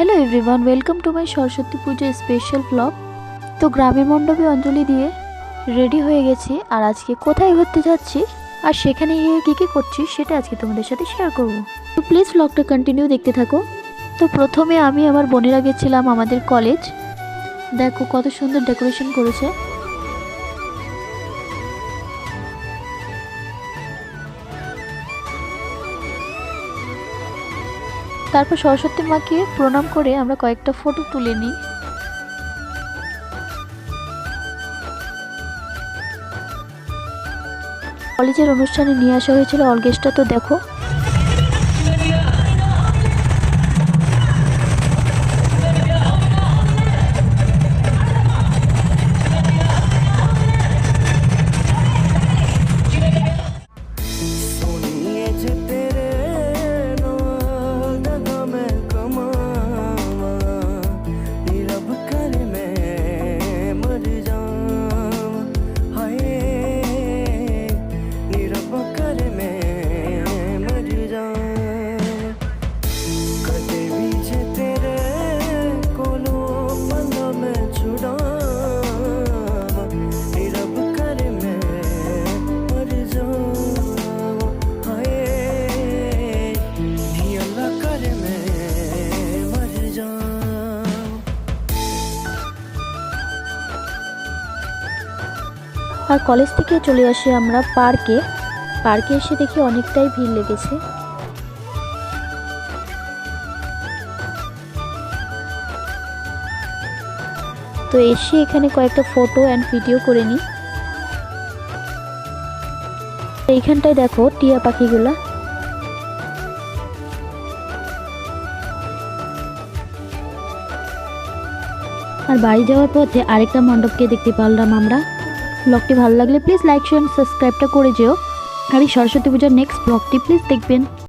Hello everyone welcome to my Saraswati Pujo special blog. तो ग्रामेर मंडपे अंजलि दिए रेडी हो गेছি আর আজকে কোথায় ঘুরতে যাচ্ছি আর সেখানে গিয়ে কি কি করছি সেটা আজকে তোমাদের সাথে শেয়ার করব। তো প্লিজ ব্লগটা কন্টিনিউ দেখতে থাকো। তো প্রথমে আমি আমার বোনেরা গেছিলাম আমাদের কলেজ। দেখো কত সুন্দর ডেকোরেশন করেছে। তারপর সরস্বতী মাকে প্রণাম করে আমরা কয়েকটা ফটো তুলে নিই। কলেজের অনুষ্ঠানে নিয়ে আসা হয়েছিল অর্কেস্ট্রা। তো দেখো আর কলেজ থেকে চলে আসি আমরা পার্কে। পার্কে এসে দেখি অনেকটাই ভিড় লেগেছে। তো এসে এখানে কয়েকটা ফটো অ্যান্ড ভিডিও করে নিই। এইখানটায় দেখো টিয়া পাখিগুলা। আর বাড়ি যাওয়ার পথে আরেকটা মণ্ডপকে দেখতে পারলাম আমরা। ব্লগটি ভালো লাগলে প্লিজ লাইক শেয়ার সাবস্ক্রাইবটা করে যেও। আর এই সরস্বতী পূজার নেক্সট ব্লগটি প্লিজ দেখবেন।